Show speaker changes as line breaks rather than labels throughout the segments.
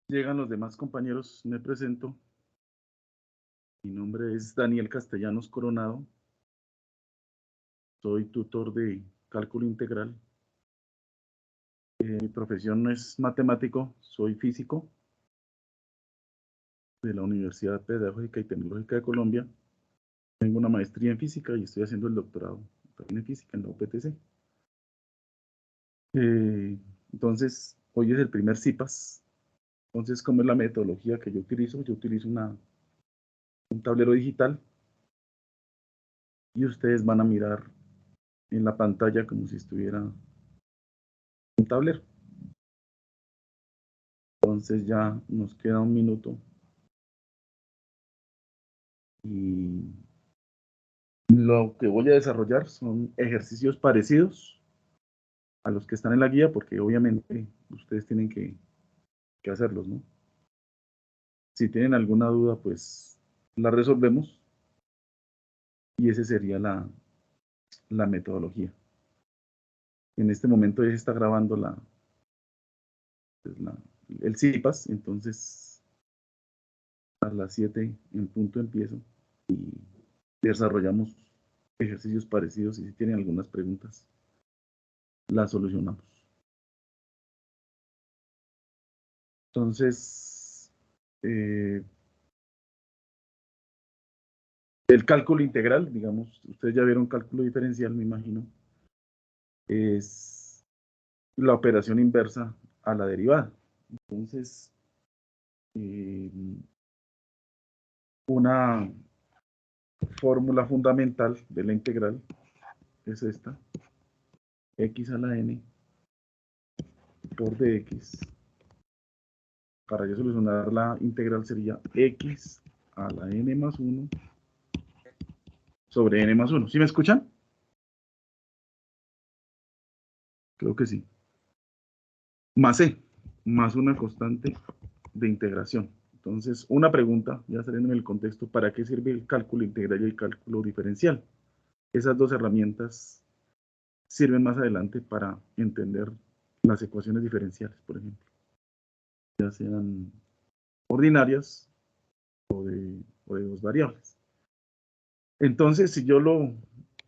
Llegan los demás compañeros, me presento. Mi nombre es Daniel Castellanos Coronado. Soy tutor de cálculo integral. Mi profesión no es matemático, soy físico de la Universidad Pedagógica y Tecnológica de Colombia. Tengo una maestría en física y estoy haciendo el doctorado también en física en la UPTC. Entonces, hoy es el primer CIPAS. Entonces, ¿cómo es la metodología que yo utilizo? Yo utilizo un tablero digital y ustedes van a mirar en la pantalla como si estuviera un tablero. Entonces ya nos queda un minuto y lo que voy a desarrollar son ejercicios parecidos a los que están en la guía, porque obviamente ustedes tienen que hacerlos, ¿no? Si tienen alguna duda, pues la resolvemos y esa sería la metodología. En este momento ya se está grabando pues, el CIPAS, entonces a las 7 en punto empiezo y desarrollamos ejercicios parecidos y si tienen algunas preguntas, las solucionamos. Entonces, el cálculo integral, digamos, ustedes ya vieron cálculo diferencial, me imagino, es la operación inversa a la derivada. Entonces, eh, una fórmula fundamental de la integral es esta, x a la n por dx. Para yo solucionar la integral sería x a la n más 1 sobre n más 1. ¿Sí me escuchan? Creo que sí. Más c, más una constante de integración. Entonces, una pregunta, ya saliendo en el contexto, ¿para qué sirve el cálculo integral y el cálculo diferencial? Esas dos herramientas sirven más adelante para entender las ecuaciones diferenciales, por ejemplo, ya sean ordinarias o de dos variables. Entonces,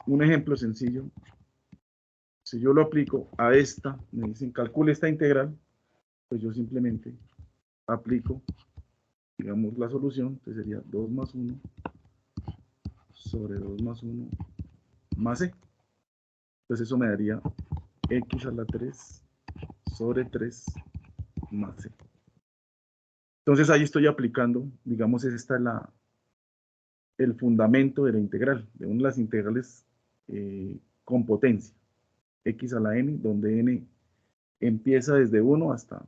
un ejemplo sencillo, si yo lo aplico a esta, me dicen calcule esta integral, pues yo simplemente aplico, digamos, la solución, entonces sería 2 más 1 sobre 2 más 1 más c. Entonces eso me daría x a la 3 sobre 3 más c. Entonces ahí estoy aplicando, digamos, el fundamento de la integral, de una de las integrales con potencia, x a la n, donde n empieza desde 1 hasta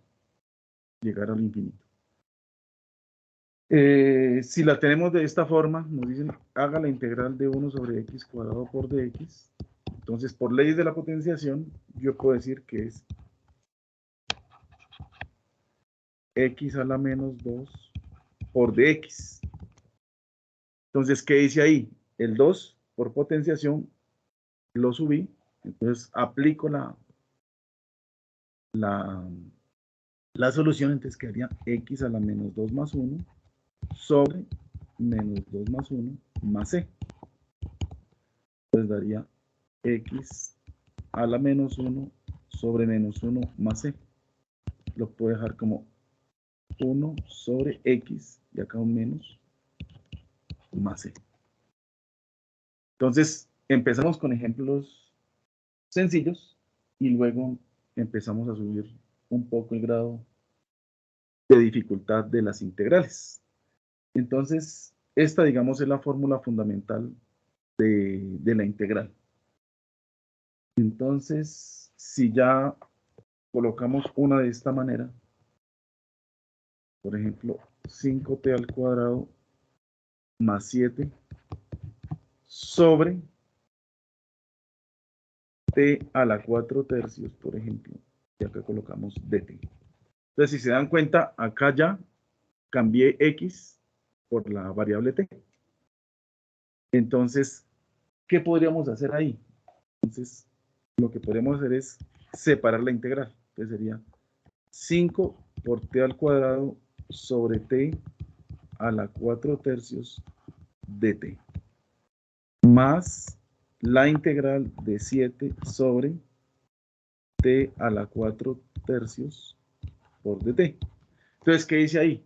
llegar al infinito. Si la tenemos de esta forma, nos dicen, haga la integral de 1 sobre x cuadrado por dx. Entonces, por leyes de la potenciación, yo puedo decir que es x a la menos 2 por dx. Entonces, ¿qué dice ahí? El 2 por potenciación lo subí, entonces aplico la solución, entonces quedaría x a la menos 2 más 1 sobre menos 2 más 1 más c. Entonces daría x a la menos 1 sobre menos 1 más c. Lo puedo dejar como 1 sobre x y acá un menos más c. Entonces, empezamos con ejemplos sencillos y luego empezamos a subir un poco el grado de dificultad de las integrales. Entonces, esta, digamos, es la fórmula fundamental de la integral. Entonces, si ya colocamos una de esta manera, por ejemplo, 5t al cuadrado más 7 sobre t a la 4 tercios, por ejemplo, y acá colocamos dt. Entonces, si se dan cuenta, acá ya cambié x por la variable t. Entonces, ¿qué podríamos hacer ahí? Entonces, lo que podemos hacer es separar la integral. Entonces sería 5 por t al cuadrado sobre t a la 4/3 de t, más la integral de 7 sobre t a la 4/3 por dt. Entonces, ¿qué dice ahí?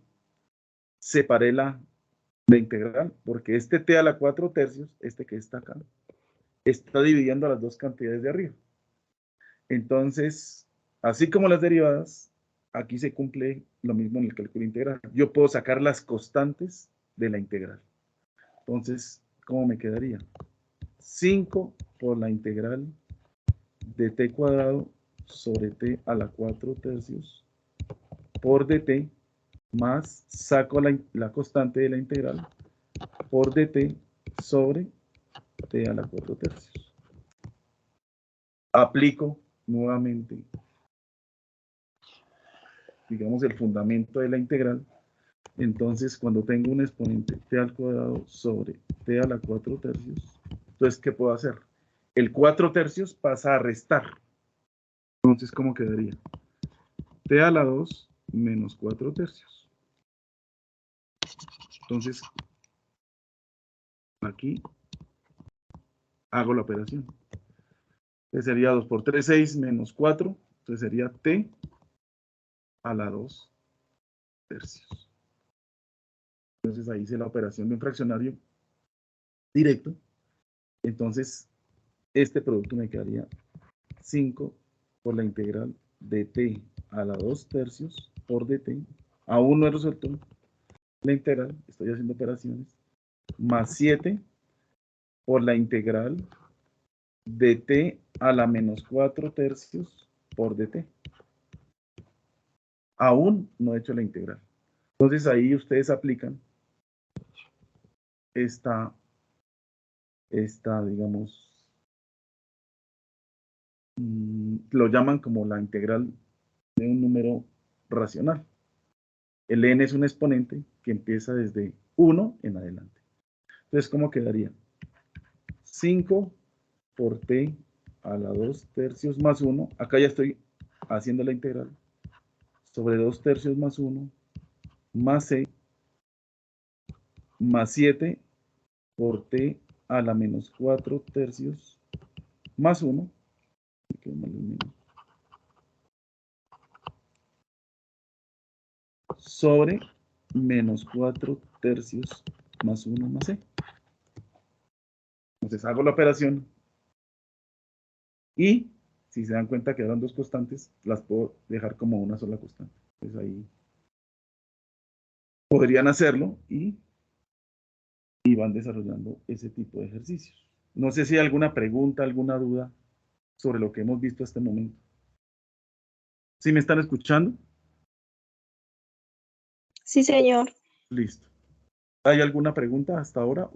Separé la integral, porque este t a la 4/3, este que está acá, está dividiendo las dos cantidades de arriba. Entonces, así como las derivadas, aquí se cumple lo mismo en el cálculo integral. Yo puedo sacar las constantes de la integral. Entonces, ¿cómo me quedaría? 5 por la integral de t cuadrado sobre t a la 4/3 por dt, más saco la constante de la integral por dt sobre t a la 4/3. Aplico nuevamente, digamos, el fundamento de la integral. Entonces, cuando tengo un exponente t al cuadrado sobre t a la 4/3, entonces, ¿qué puedo hacer? El 4/3 pasa a restar. Entonces, ¿cómo quedaría? T a la 2 menos 4/3. Entonces, aquí hago la operación. Entonces sería 2 por 3, 6 menos 4. Entonces sería t a la 2/3. Entonces ahí hice la operación de un fraccionario directo. Entonces, este producto me quedaría 5 por la integral de t a la 2/3 por dt. Aún no he resuelto la integral, estoy haciendo operaciones. Más 7 por la integral de t a la menos 4/3 por dt. Aún no he hecho la integral. Entonces ahí ustedes aplican esta digamos, lo llaman como la integral de un número racional. El n es un exponente que empieza desde 1 en adelante. Entonces, ¿cómo quedaría? 5 por t a la 2/3 más 1. Acá ya estoy haciendo la integral. Sobre 2/3 más 1 más c más 7 por t a la menos 4/3 más 1. Sobre menos 4/3 más 1 más c. Entonces hago la operación y si se dan cuenta que eran dos constantes, las puedo dejar como una sola constante. Entonces ahí podrían hacerlo y van desarrollando ese tipo de ejercicios. No sé si hay alguna pregunta, alguna duda sobre lo que hemos visto hasta el momento. ¿Sí me están escuchando?
Sí, señor.
Listo. ¿Hay alguna pregunta hasta ahora?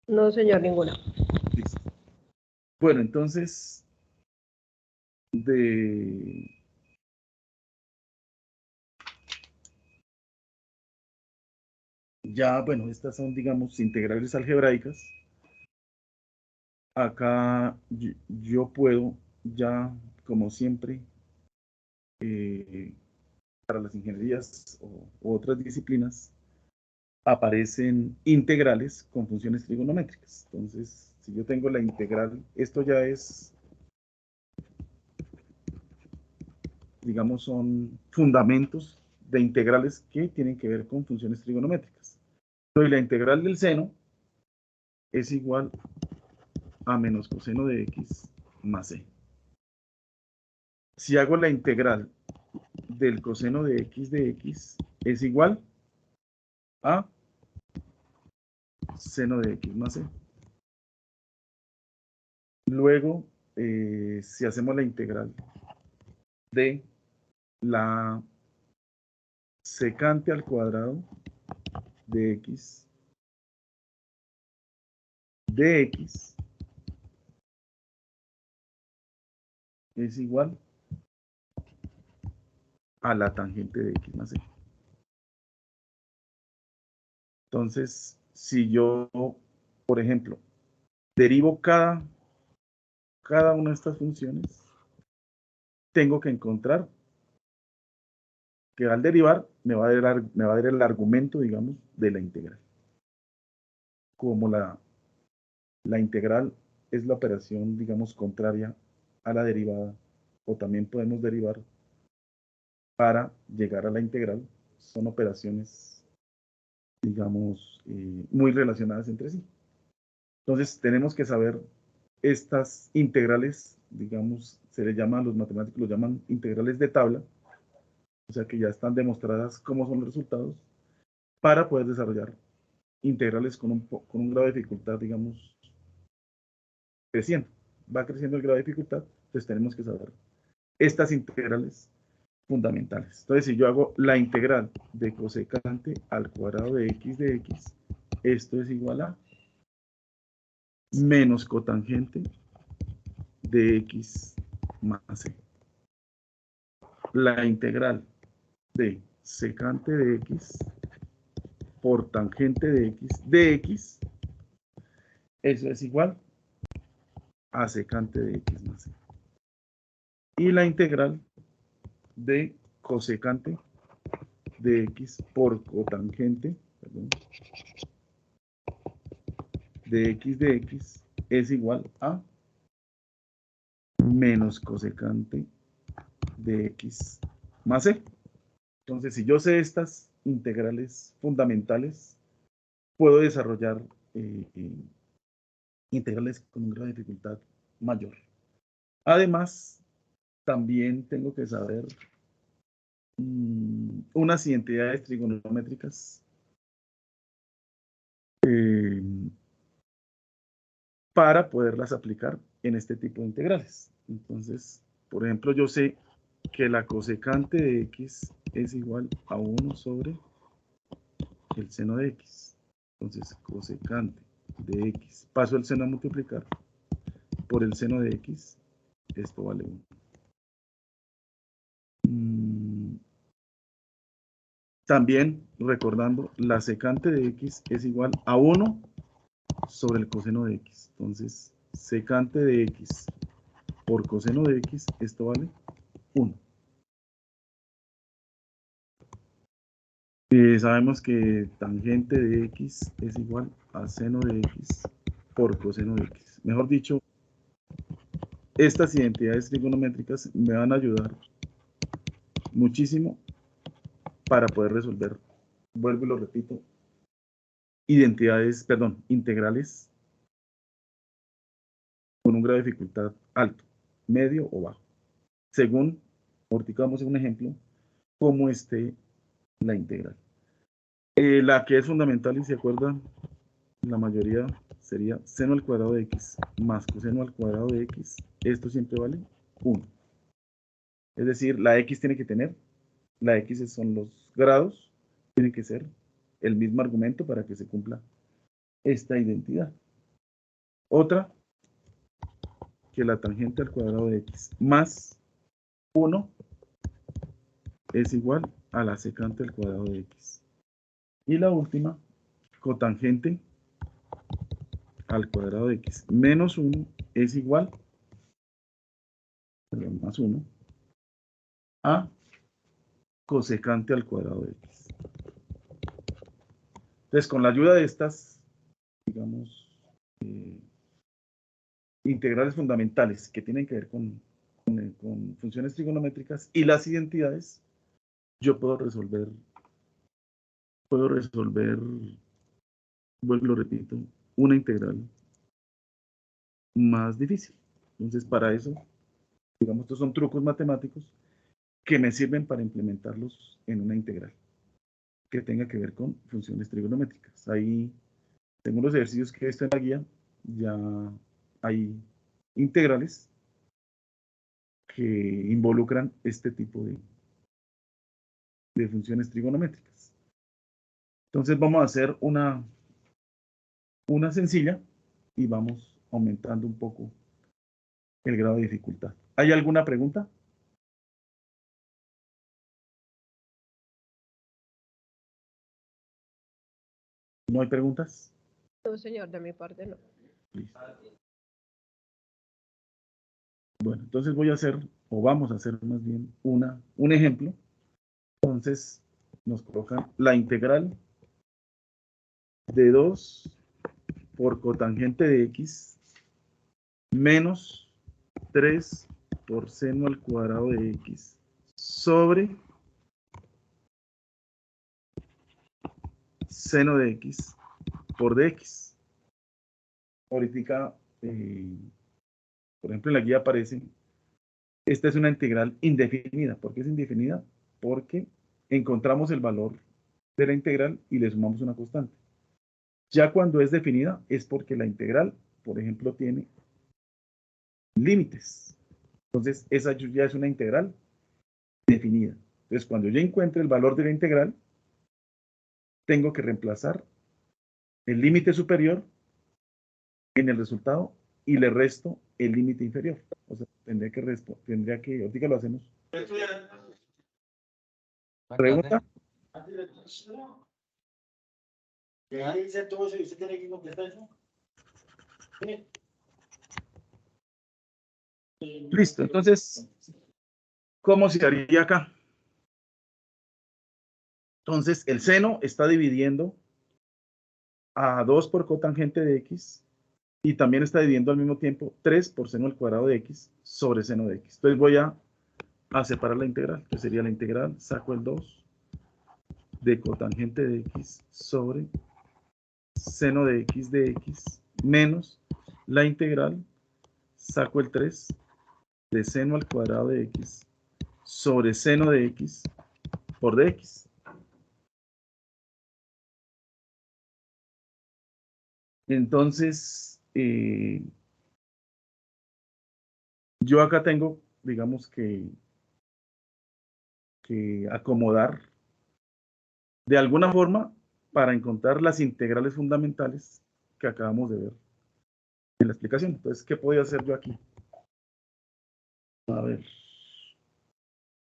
No, señor, ninguna.
Listo. Bueno, entonces, ya, bueno, estas son, digamos, integrales algebraicas. Acá yo puedo ya, como siempre, para las ingenierías u otras disciplinas, aparecen integrales con funciones trigonométricas. Entonces, si yo tengo la integral, esto ya es, digamos, son fundamentos de integrales que tienen que ver con funciones trigonométricas. Entonces, la integral del seno es igual a menos coseno de x más c. Si hago la integral del coseno de x es igual a seno de x más c. Luego, si hacemos la integral de la secante al cuadrado de x es igual a la tangente de x más c. Entonces, si yo, por ejemplo, derivo cada una de estas funciones, tengo que encontrar que al derivar me va a dar el argumento, digamos, de la integral. Como la integral es la operación, digamos, contraria a la derivada, o también podemos derivar para llegar a la integral, son operaciones, digamos, muy relacionadas entre sí. Entonces, tenemos que saber estas integrales, digamos, se les llama, los matemáticos los llaman integrales de tabla, o sea que ya están demostradas cómo son los resultados, para poder desarrollar integrales con un grado de dificultad, digamos, creciendo. Va creciendo el grado de dificultad, entonces tenemos que saber estas integrales fundamentales. Entonces, si yo hago la integral de cosecante al cuadrado de x, esto es igual a menos cotangente de x más c. La integral de secante de x por tangente de x, eso es igual a secante de x más c. Y la integral de cosecante de x por cotangente, perdón, de x es igual a menos cosecante de x más c. Entonces, si yo sé estas integrales fundamentales, puedo desarrollar integrales con un grado de dificultad mayor. Además, también tengo que saber unas identidades trigonométricas para poderlas aplicar en este tipo de integrales. Entonces, por ejemplo, yo sé que la cosecante de x es igual a 1 sobre el seno de x. Entonces, cosecante de x, paso el seno a multiplicar por el seno de x, esto vale 1. También, recordando, la secante de x es igual a 1 sobre el coseno de x. Entonces, secante de x por coseno de x, esto vale 1. Sabemos que tangente de x es igual a seno de x por coseno de x. Mejor dicho, estas identidades trigonométricas me van a ayudar muchísimo para poder resolver, vuelvo y lo repito, integrales con un grado de dificultad alto, medio o bajo. Según, ahorita vamos a un ejemplo, cómo esté la integral. La que es fundamental y se acuerdan, la mayoría sería seno al cuadrado de x más coseno al cuadrado de x. Esto siempre vale 1. Es decir, la x tiene que tener, la x son los grados, tiene que ser el mismo argumento para que se cumpla esta identidad. Otra, que la tangente al cuadrado de x más 1 es igual a la secante al cuadrado de x. Y la última, cotangente al cuadrado de x menos 1 es igual, perdón, más 1, a cosecante al cuadrado de x. Entonces, con la ayuda de estas, digamos, integrales fundamentales que tienen que ver con funciones trigonométricas y las identidades, yo puedo resolver, vuelvo y lo repito, una integral más difícil. Entonces, para eso, digamos, estos son trucos matemáticos que me sirven para implementarlos en una integral que tenga que ver con funciones trigonométricas. Ahí, según los ejercicios que he visto en la guía, ya hay integrales que involucran este tipo de funciones trigonométricas. Entonces vamos a hacer una sencilla y vamos aumentando un poco el grado de dificultad. ¿Hay alguna pregunta? ¿No hay preguntas?
No, señor, de mi parte no.
Listo. Bueno, entonces voy a hacer, o vamos a hacer más bien, un ejemplo. Entonces, nos colocan la integral de 2 por cotangente de x menos 3 por seno al cuadrado de x sobre seno de x por dx. Ahorita, por ejemplo, en la guía aparece, esta es una integral indefinida. ¿Por qué es indefinida? Porque encontramos el valor de la integral y le sumamos una constante. Ya cuando es definida es porque la integral, por ejemplo, tiene límites. Entonces, esa ya es una integral definida. Entonces, cuando yo encuentre el valor de la integral, tengo que reemplazar el límite superior en el resultado y le resto el límite inferior. O sea, ahorita lo hacemos. Pregunta. Listo, entonces, ¿cómo se haría acá? Entonces, el seno está dividiendo a 2 por cotangente de x y también está dividiendo al mismo tiempo 3 por seno al cuadrado de x sobre seno de x. Entonces voy a separar la integral, que sería la integral, saco el 2 de cotangente de x sobre seno de x menos la integral, saco el 3 de seno al cuadrado de x sobre seno de x por dx. Entonces, yo acá tengo, digamos que acomodar de alguna forma para encontrar las integrales fundamentales que acabamos de ver en la explicación. Entonces, ¿qué podía hacer yo aquí? A ver.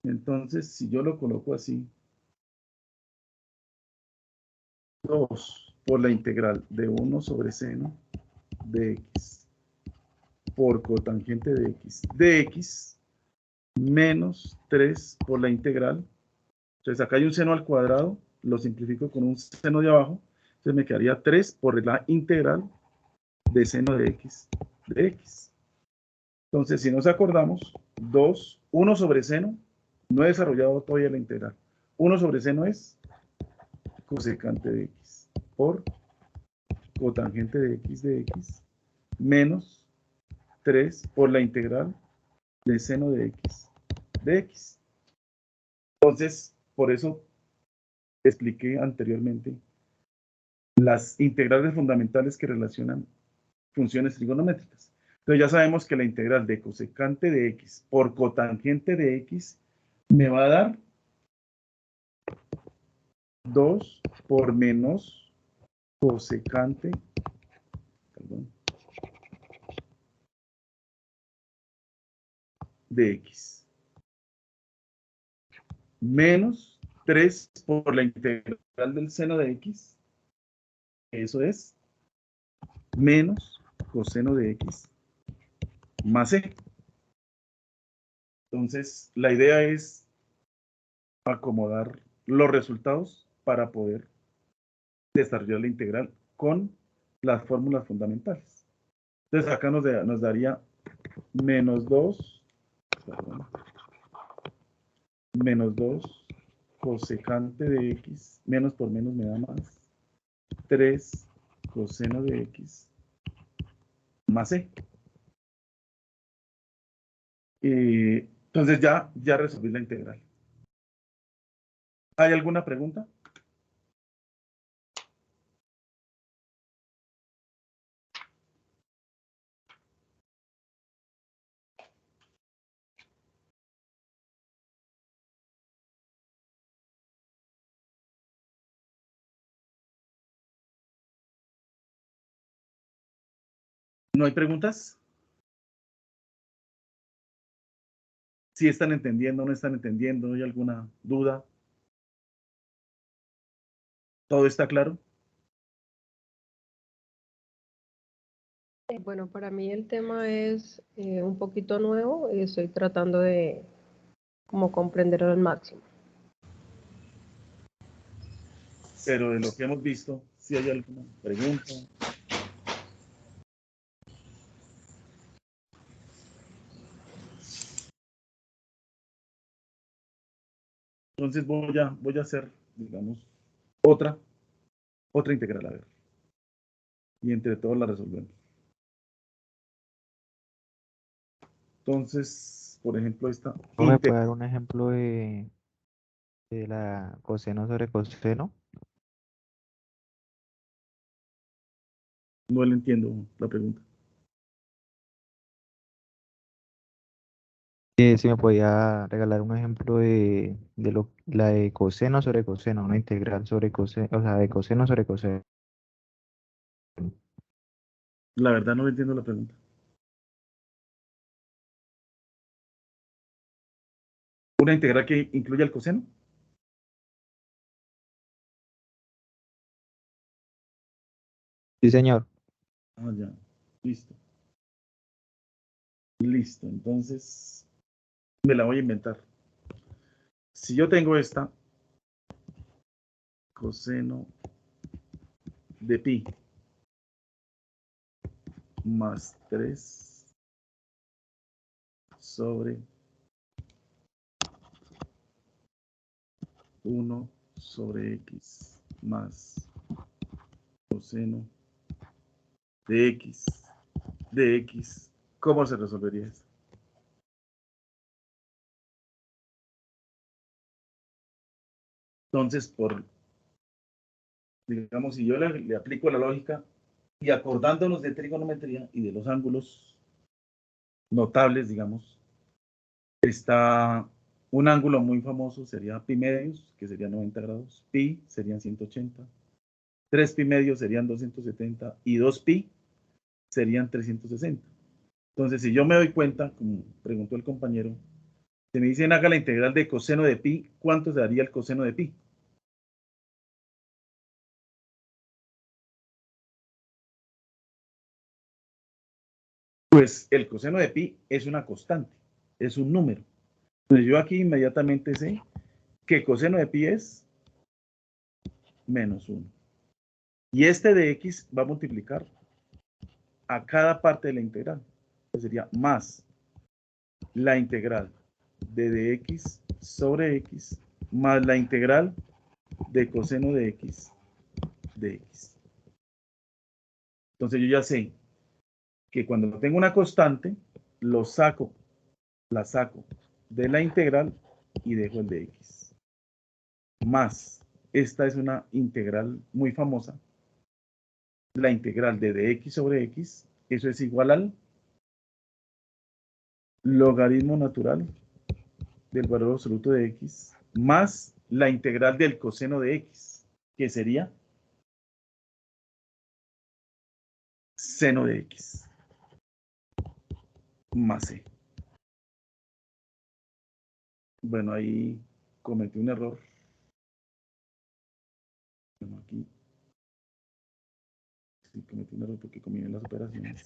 Entonces, si yo lo coloco así, 2 por la integral de 1 sobre seno de x por cotangente de x menos 3 por la integral. Entonces, acá hay un seno al cuadrado, lo simplifico con un seno de abajo, entonces me quedaría 3 por la integral de seno de x de x. Entonces, si nos acordamos, 1 sobre seno, no he desarrollado todavía la integral. 1 sobre seno es cosecante de x por cotangente de x menos 3 por la integral de seno de x de x. Entonces, por eso expliqué anteriormente las integrales fundamentales que relacionan funciones trigonométricas. Entonces ya sabemos que la integral de cosecante de x por cotangente de x me va a dar 2 por menos cosecante, perdón, de x menos 3 por la integral del seno de x, eso es menos coseno de x más c. Entonces, la idea es acomodar los resultados para poder desarrollar la integral con las fórmulas fundamentales. Entonces, acá nos daría menos 2, perdón, menos 2 cosecante de x, menos por menos me da más, 3 coseno de x más c. Entonces ya resolví la integral. ¿Hay alguna pregunta? ¿No hay preguntas? ¿Si están entendiendo, no están entendiendo? ¿Hay alguna duda? ¿Todo está claro?
Bueno, para mí el tema es un poquito nuevo y estoy tratando de como comprenderlo al máximo.
Pero de lo que hemos visto, si hay alguna pregunta. Entonces voy a hacer, digamos, otra integral, a ver. Y entre todos la resolvemos. Entonces, por ejemplo, esta
¿No me puede dar un ejemplo de la coseno sobre coseno?
no le entiendo la pregunta.
Si me podía regalar un ejemplo la de coseno sobre coseno, una integral sobre coseno, o sea, de coseno sobre coseno.
La verdad no le entiendo la pregunta. ¿Una integral que incluya el coseno?
Sí, señor.
Ah, ya. Listo. Listo. Entonces, me la voy a inventar. Si yo tengo esta, coseno de pi más 3 sobre 1 sobre x más coseno de x, ¿cómo se resolvería esto? Entonces, digamos, si yo le aplico la lógica y acordándonos de trigonometría y de los ángulos notables, digamos, está un ángulo muy famoso, sería pi medios, que sería 90 grados, pi serían 180, 3 pi medios serían 270 y 2 pi serían 360. Entonces, si yo me doy cuenta, como preguntó el compañero, si me dicen haga la integral de coseno de pi, ¿cuánto se daría el coseno de pi? Pues el coseno de pi es una constante, es un número. Entonces yo aquí inmediatamente sé que coseno de pi es menos 1. Y este de x va a multiplicar a cada parte de la integral. Que sería más la integral de dx sobre x más la integral de coseno de x de x. Entonces yo ya sé que cuando tengo una constante, la saco de la integral y dejo el de x. Más, esta es una integral muy famosa, la integral de dx sobre x, eso es igual al logaritmo natural del valor absoluto de x, más la integral del coseno de x, que sería seno de x, más c. Bueno, ahí cometí un error. Bueno, aquí sí cometí un error porque combiné las operaciones.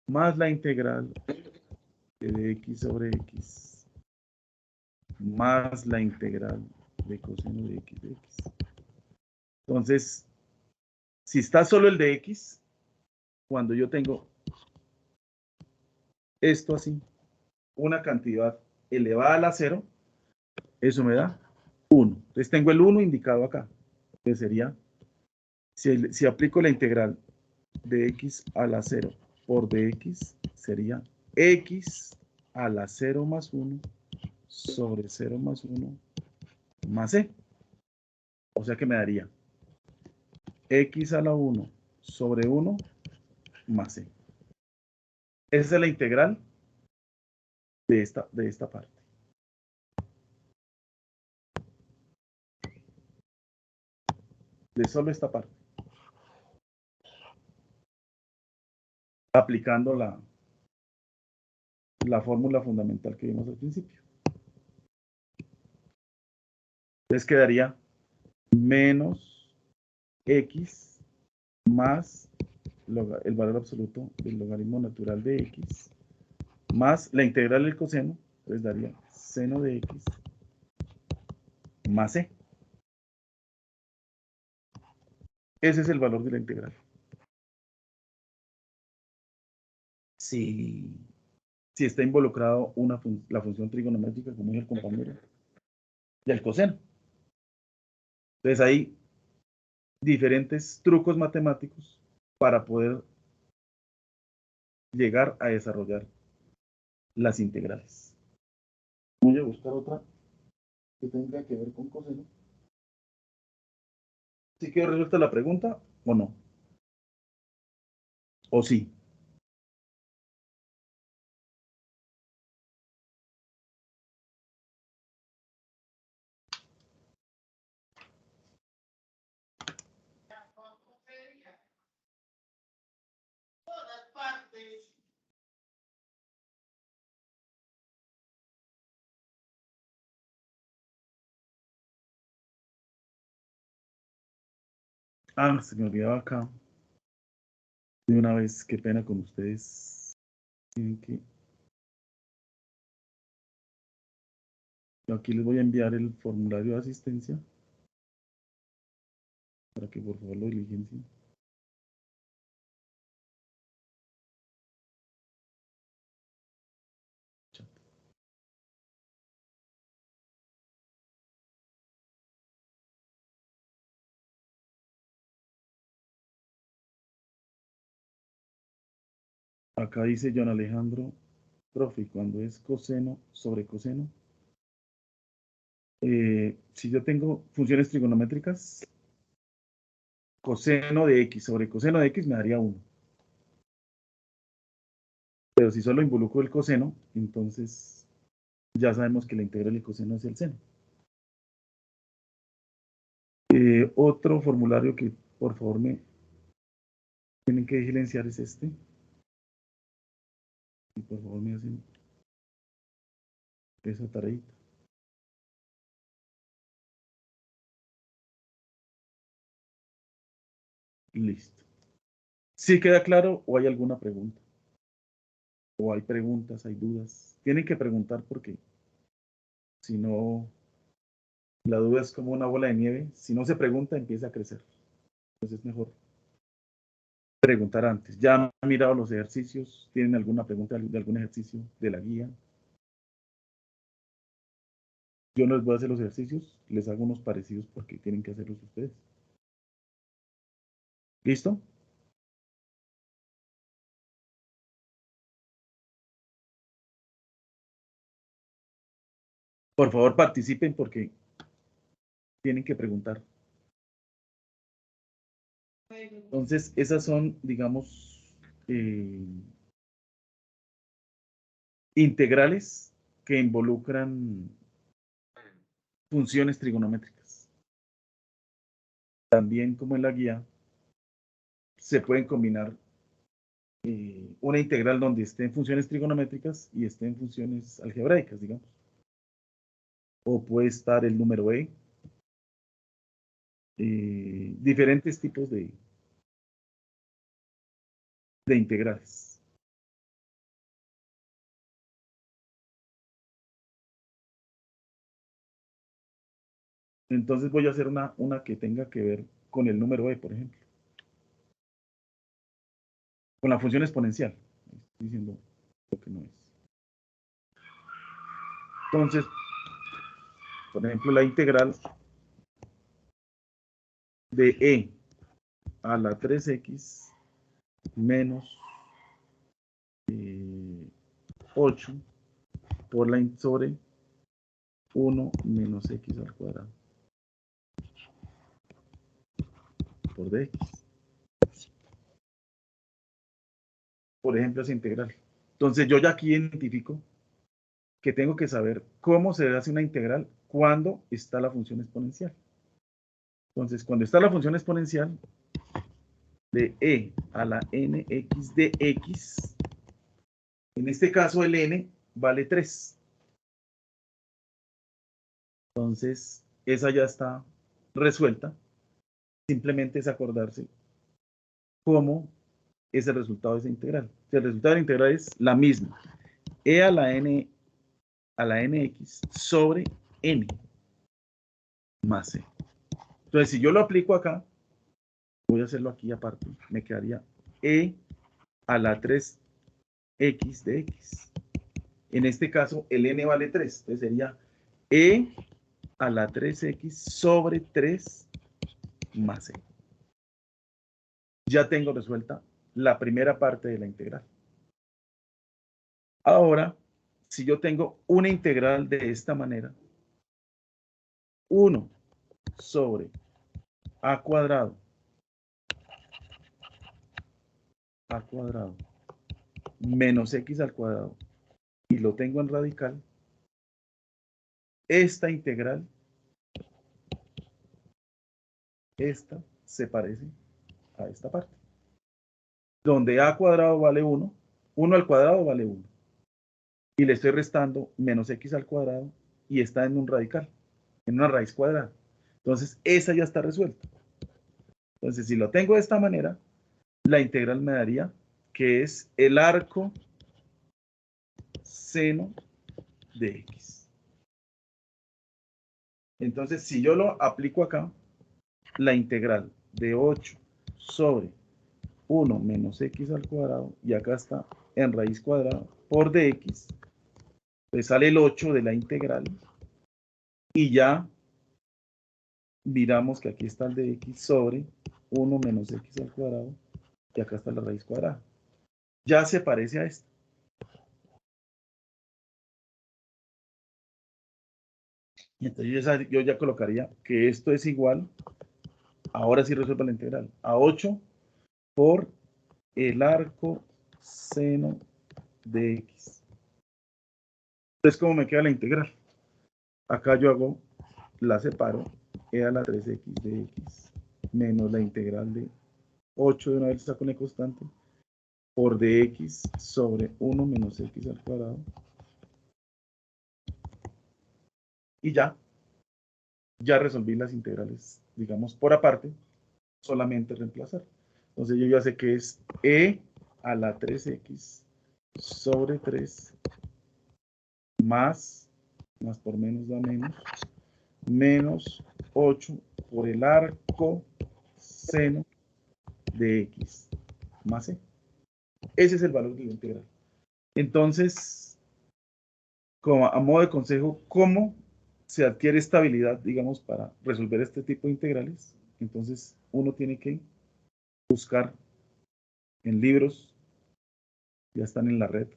Más la integral de dx sobre x, más la integral de coseno de x de x. Entonces, si está solo el de x, cuando yo tengo esto así, una cantidad elevada a la 0, eso me da 1. Entonces tengo el 1 indicado acá, que sería, si aplico la integral de x a la 0 por dx, sería x a la 0 más 1 sobre 0 más 1 más c. O sea que me daría x a la 1 sobre 1 más c. Esa es la integral de esta parte. De solo esta parte. Aplicando la fórmula fundamental que vimos al principio. Entonces quedaría menos x más el valor absoluto del logaritmo natural de x más la integral del coseno, entonces daría seno de x más c. Ese es el valor de la integral. Si está involucrado la función trigonométrica, como dijo el compañero, y el coseno. Entonces hay diferentes trucos matemáticos para poder llegar a desarrollar las integrales. Voy a buscar otra que tenga que ver con coseno. ¿Sí quedó resuelta la pregunta o no? ¿O sí? Ah, se me olvidaba acá. De una vez, qué pena con ustedes. Tienen que... Aquí les voy a enviar el formulario de asistencia para que por favor lo diligencien. Acá dice John Alejandro, profe, cuando es coseno sobre coseno, si yo tengo funciones trigonométricas, coseno de x sobre coseno de x me daría 1. Pero si solo involucro el coseno, entonces ya sabemos que la integral del coseno es el seno. Otro formulario que por favor me tienen que silenciar es este. Y por favor me hacen esa tareita. Listo. ¿Sí queda claro o hay alguna pregunta? ¿O hay preguntas, hay dudas? Tienen que preguntar porque si no, la duda es como una bola de nieve. Si no se pregunta, empieza a crecer. Entonces es mejor preguntar antes. ¿Ya han mirado los ejercicios? ¿Tienen alguna pregunta de algún ejercicio de la guía? Yo no les voy a hacer los ejercicios, les hago unos parecidos porque tienen que hacerlos ustedes. ¿Listo? Por favor, participen porque tienen que preguntar. Entonces, esas son, digamos, integrales que involucran funciones trigonométricas. También, como en la guía, se pueden combinar una integral donde estén funciones trigonométricas y estén funciones algebraicas, digamos. O puede estar el número e, diferentes tipos de integrales. Entonces voy a hacer una que tenga que ver con el número e, por ejemplo. Con la función exponencial. Estoy diciendo lo que no es. Entonces, por ejemplo, la integral de e a la 3x menos 8 por la sobre 1 menos x al cuadrado por dx. Por ejemplo, esa integral. Entonces, yo ya aquí identifico que tengo que saber cómo se hace una integral cuando está la función exponencial. Entonces, cuando está la función exponencial de e a la nx de x, en este caso el n vale 3. Entonces, esa ya está resuelta. Simplemente es acordarse cómo es el resultado de esa integral. El resultado de la integral es la misma. E a la nx sobre n más c. Entonces, si yo lo aplico acá, voy a hacerlo aquí aparte, me quedaría e a la 3x de x. En este caso, el n vale 3. Entonces sería e a la 3x sobre 3 más c. Ya tengo resuelta la primera parte de la integral. Ahora, si yo tengo una integral de esta manera, 1 sobre a cuadrado menos x al cuadrado y lo tengo en radical, esta integral, esta se parece a esta parte, donde a cuadrado vale 1, 1 al cuadrado vale 1, y le estoy restando menos x al cuadrado y está en un radical, en una raíz cuadrada. Entonces, esa ya está resuelta. Entonces, si lo tengo de esta manera, la integral me daría que es el arco seno de x. Entonces, si yo lo aplico acá, la integral de 8 sobre 1 menos x al cuadrado, y acá está en raíz cuadrada por dx, pues sale el 8 de la integral, y ya miramos que aquí está el de x sobre 1 menos x al cuadrado, y acá está la raíz cuadrada. Ya se parece a esto. Y entonces yo ya colocaría que esto es igual, ahora sí resuelvo la integral, a 8 por el arco seno de x. Entonces, ¿cómo me queda la integral? Acá yo la separo, e a la 3x de x menos la integral de 8, de una vez saco una constante, por dx sobre 1 menos x al cuadrado. Y ya resolví las integrales, digamos, por aparte, solamente reemplazar. Entonces yo ya sé que es e a la 3x sobre 3 más por menos da menos 8 por el arco seno de x más c. Ese es el valor de la integral. Entonces, como a modo de consejo, ¿cómo se adquiere estabilidad, digamos, para resolver este tipo de integrales? Entonces, uno tiene que buscar en libros, ya están en la red,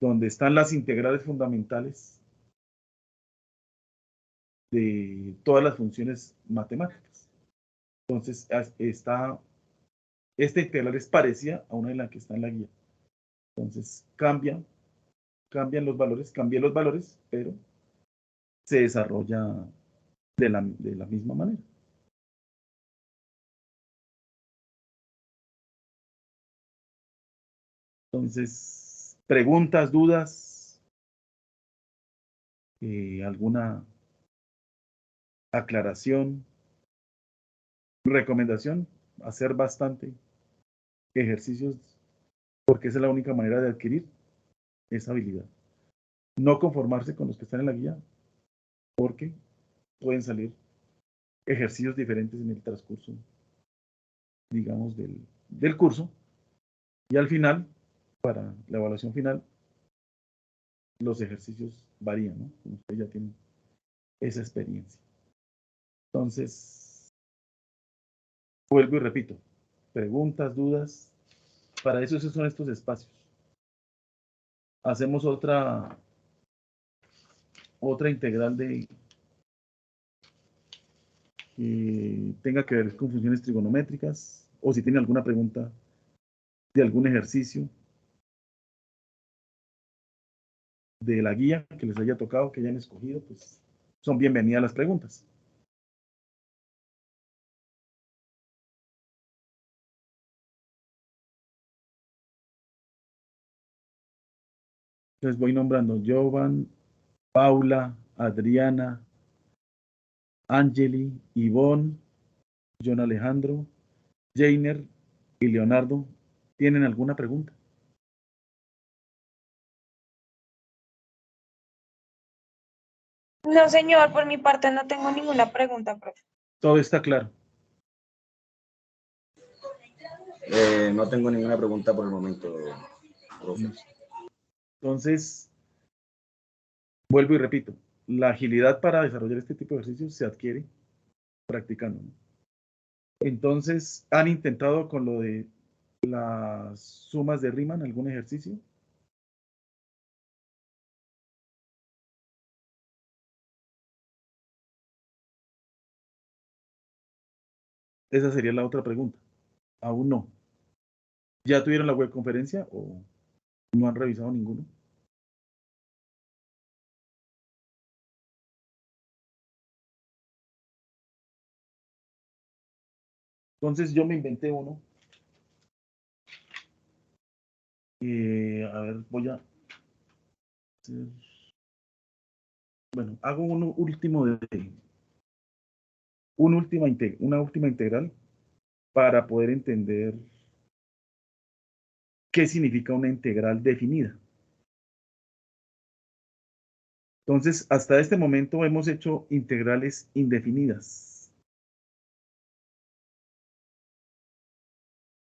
donde están las integrales fundamentales de todas las funciones matemáticas. Entonces, esta integral es parecida a una de las que está en la guía. Entonces, cambian los valores, pero se desarrolla de la misma manera. Entonces, preguntas, dudas, alguna aclaración, recomendación, hacer bastante ejercicios, porque esa es la única manera de adquirir esa habilidad. No conformarse con los que están en la guía, porque pueden salir ejercicios diferentes en el transcurso, digamos, del curso, y al final, para la evaluación final, los ejercicios varían, ¿no? Como ustedes ya tienen esa experiencia. Entonces, vuelvo y repito, preguntas, dudas, para eso esos son estos espacios. Hacemos otra integral que tenga que ver con funciones trigonométricas, o si tienen alguna pregunta de algún ejercicio de la guía que les haya tocado, que hayan escogido, pues son bienvenidas las preguntas. Les voy nombrando: Jovan, Paula, Adriana, Angeli, Ivonne, John Alejandro, Jainer y Leonardo, ¿tienen alguna pregunta?
No, señor, por mi parte no tengo ninguna pregunta, profe.
Todo está claro.
No tengo ninguna pregunta por el momento, profe.
Entonces, vuelvo y repito, la agilidad para desarrollar este tipo de ejercicios se adquiere practicando, ¿no? Entonces, ¿han intentado con lo de las sumas de Riemann algún ejercicio? Esa sería la otra pregunta. Aún no. ¿Ya tuvieron la webconferencia o no han revisado ninguno? Entonces yo me inventé uno. A ver, voy a hacer... Bueno, hago uno último una última integral para poder entender qué significa una integral definida. Entonces, hasta este momento hemos hecho integrales indefinidas.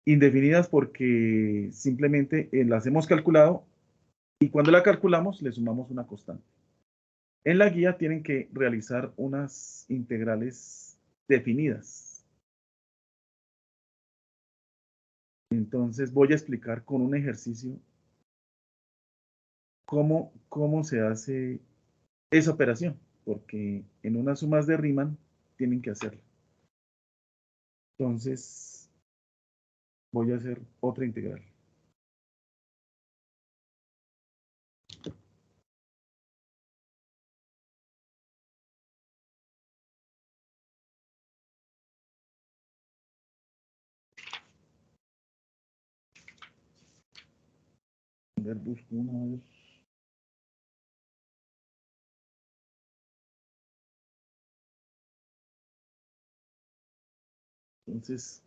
Indefinidas porque simplemente las hemos calculado y cuando la calculamos le sumamos una constante. En la guía tienen que realizar unas integrales definidas. Entonces voy a explicar con un ejercicio cómo se hace esa operación, porque en unas sumas de Riemann tienen que hacerlo. Entonces voy a hacer otra integral. A ver, busco una vez. Entonces,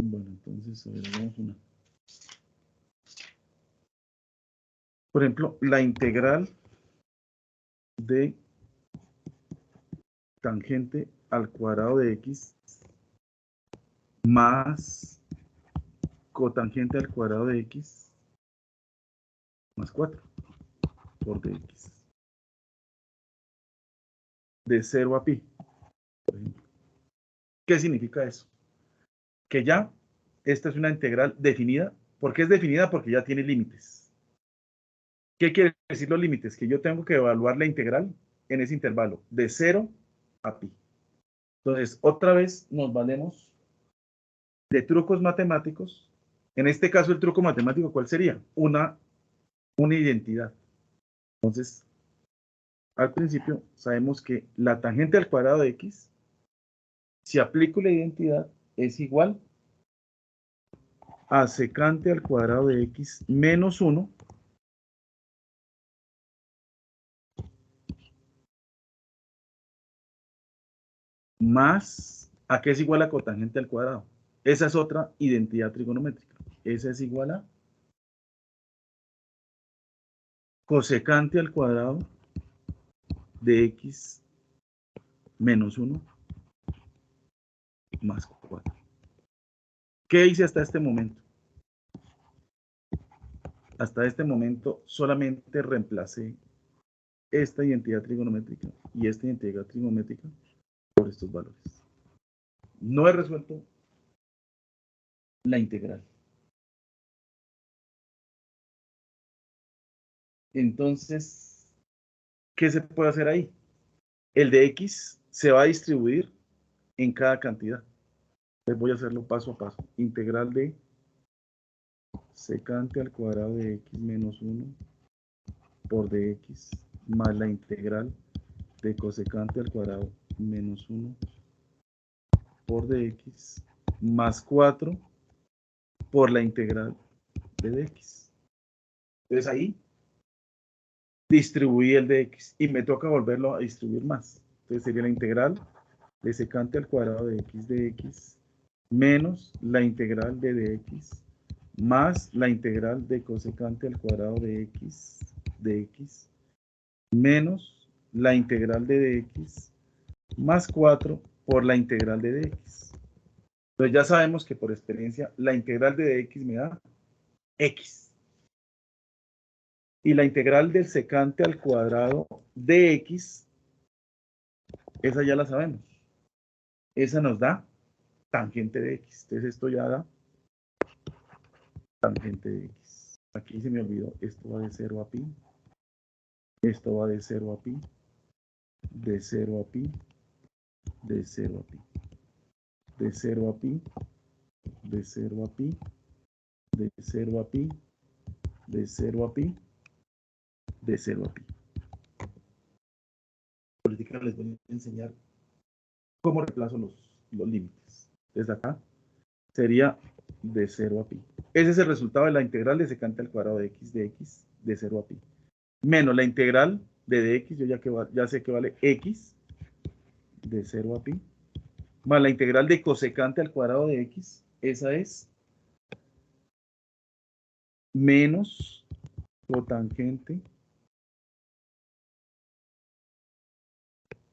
bueno, entonces, a ver, hagamos una. Por ejemplo, la integral de tangente al cuadrado de x más cotangente al cuadrado de x más 4 por dx. De 0 a pi, por ejemplo. ¿Qué significa eso? Que ya esta es una integral definida. ¿Por qué es definida? Porque ya tiene límites. ¿Qué quiere decir los límites? Que yo tengo que evaluar la integral en ese intervalo, de 0 a pi. Entonces, otra vez nos valemos de trucos matemáticos. En este caso, el truco matemático, ¿cuál sería? Una identidad. Entonces, al principio sabemos que la tangente al cuadrado de x, si aplico la identidad, es igual a secante al cuadrado de x menos 1 más, ¿a qué es igual a cotangente al cuadrado? Esa es otra identidad trigonométrica. Esa es igual a cosecante al cuadrado de x menos 1 más 4. ¿Qué hice hasta este momento? Hasta este momento solamente reemplacé esta identidad trigonométrica y esta identidad trigonométrica por estos valores. No he resuelto la integral. Entonces, ¿qué se puede hacer ahí? El de x se va a distribuir en cada cantidad. Les voy a hacerlo paso a paso. Integral de secante al cuadrado de x menos 1 por dx más la integral de cosecante al cuadrado menos 1 por dx más 4 por la integral de dx. Entonces ahí distribuí el dx y me toca volverlo a distribuir más. Entonces sería la integral de secante al cuadrado de x menos la integral de dx más la integral de cosecante al cuadrado de x menos la integral de dx más 4 por la integral de dx. Entonces ya sabemos que por experiencia la integral de dx me da x. Y la integral del secante al cuadrado de x, esa ya la sabemos. Esa nos da tangente de x. Entonces esto ya da tangente de x. Aquí se me olvidó, esto va de 0 a pi. Esto va de 0 a pi. De 0 a pi. De 0 a pi. De 0 a pi. De 0 a pi. De 0 a pi. De 0 a pi. De 0 a pi. Política les voy a enseñar cómo reemplazo los límites. Desde acá sería de 0 a pi. Ese es el resultado de la integral de secante al cuadrado de x de 0 a pi. Menos la integral de dx, yo ya sé que vale x de 0 a pi. Más la integral de cosecante al cuadrado de x, esa es menos cotangente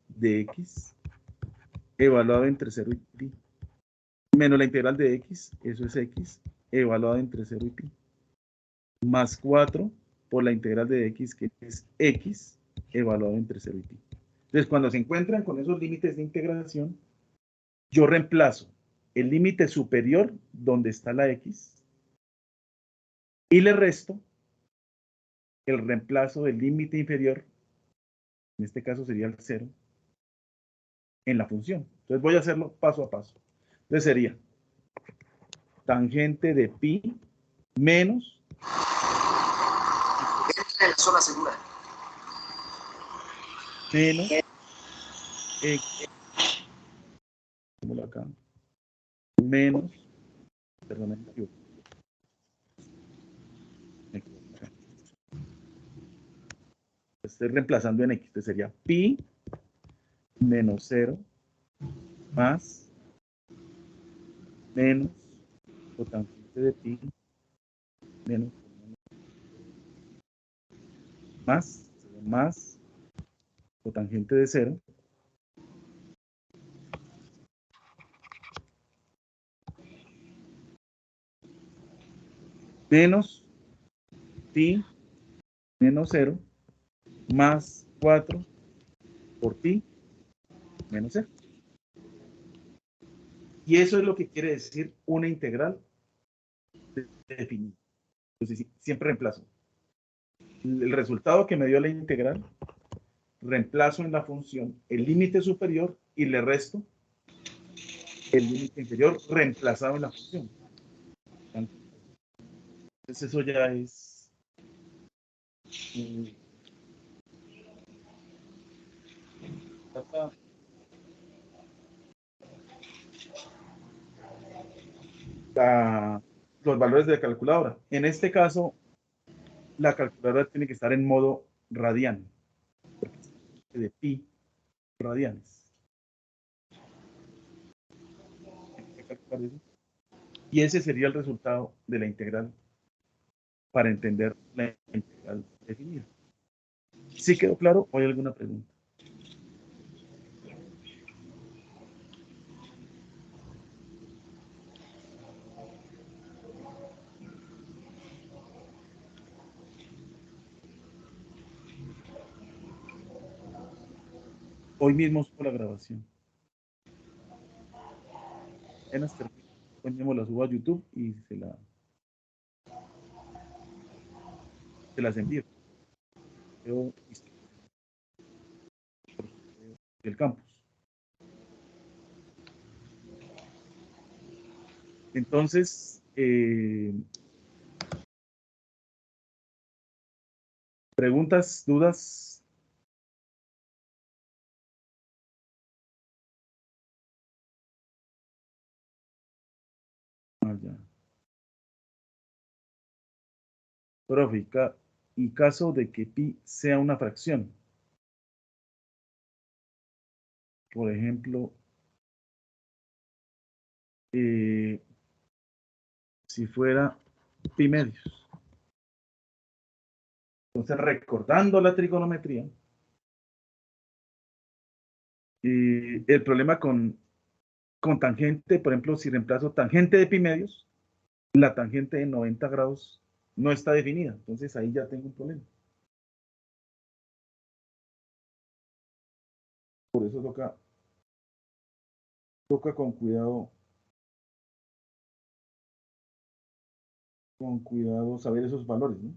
de x evaluado entre 0 y pi. Menos la integral de x, eso es x, evaluado entre 0 y pi. Más 4 por la integral de x, que es x, evaluado entre 0 y pi. Entonces, cuando se encuentran con esos límites de integración, yo reemplazo el límite superior, donde está la x, y le resto el reemplazo del límite inferior, en este caso sería el 0, en la función. Entonces voy a hacerlo paso a paso. Entonces sería tangente de pi menos
en la zona segura.
Menos x, acá, menos, perdón, me equivoqué. Estoy reemplazando en x, entonces sería pi menos 0 más menos cotangente de pi menos más cotangente de 0 menos pi menos 0 más 4 por pi menos 0. Y eso es lo que quiere decir una integral definida. Entonces siempre reemplazo el resultado que me dio la integral, reemplazo en la función el límite superior y le resto el límite inferior reemplazado en la función. Entonces eso ya es los valores de la calculadora. En este caso, la calculadora tiene que estar en modo radiano, porque es de pi radianes. Y ese sería el resultado de la integral para entender la integral definida. ¿Sí quedó claro o hay alguna pregunta? Hoy mismo subo la grabación. Apenas termine, ponemos la subo a YouTube y se las envío. Del campus. Entonces, preguntas, dudas. Ya. Profe, y caso de que pi sea una fracción. Por ejemplo, si fuera pi medios. Entonces, recordando la trigonometría, el problema con tangente, por ejemplo, si reemplazo tangente de pi medios, la tangente de 90 grados no está definida. Entonces, ahí ya tengo un problema. Por eso toca con cuidado saber esos valores, ¿no?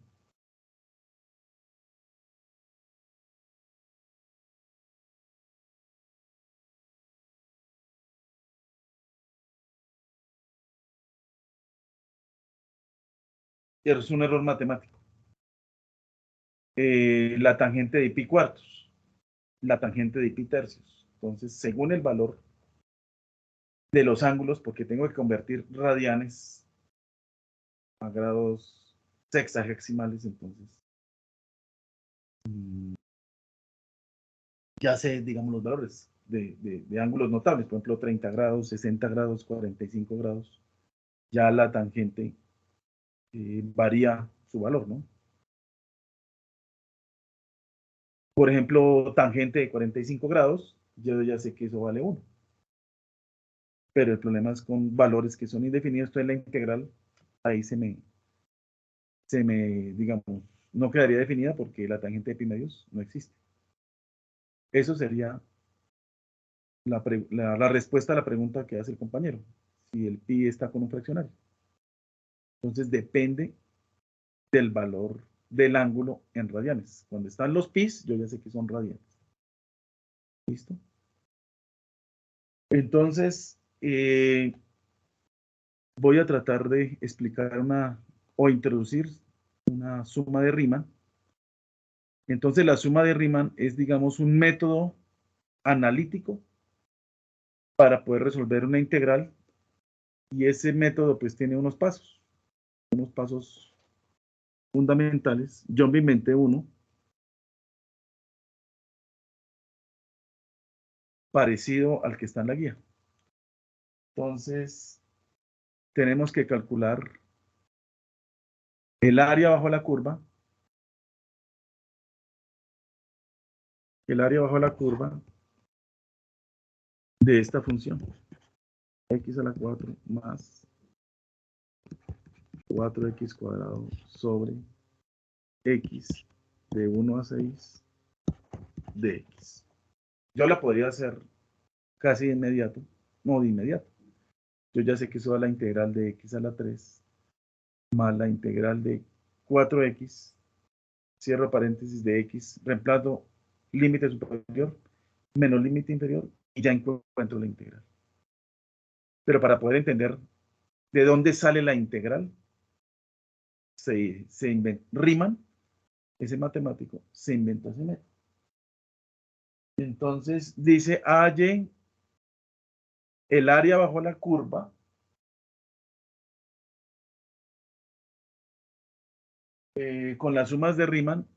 Y es un error matemático. La tangente de pi cuartos, la tangente de pi tercios. Entonces, según el valor de los ángulos, porque tengo que convertir radianes a grados sexagesimales, entonces ya sé, digamos, los valores de ángulos notables, por ejemplo, 30 grados, 60 grados, 45 grados. Ya la tangente varía su valor, ¿no? Por ejemplo, tangente de 45 grados, yo ya sé que eso vale 1. Pero el problema es con valores que son indefinidos, entonces la integral ahí se me, digamos, no quedaría definida porque la tangente de pi medios no existe. Eso sería la respuesta a la pregunta que hace el compañero, si el pi está con un fraccionario. Entonces depende del valor del ángulo en radianes. Cuando están los pis, yo ya sé que son radianes. ¿Listo? Entonces, voy a tratar de explicar o introducir una suma de Riemann. Entonces, la suma de Riemann es, digamos, un método analítico para poder resolver una integral, y ese método pues tiene unos pasos fundamentales. Yo me inventé uno parecido al que está en la guía. Entonces, tenemos que calcular el área bajo la curva, de esta función, x a la 4 más 4x cuadrado sobre x de 1 a 6 de x. Yo la podría hacer casi de inmediato, no de inmediato. Yo ya sé que eso da la integral de x a la 3 más la integral de 4x, cierro paréntesis de x, reemplazo límite superior menos límite inferior y ya encuentro la integral. Pero para poder entender de dónde sale la integral, se inventa. Riemann, ese matemático, se inventó ese método. Entonces dice, hallen el área bajo la curva con las sumas de Riemann,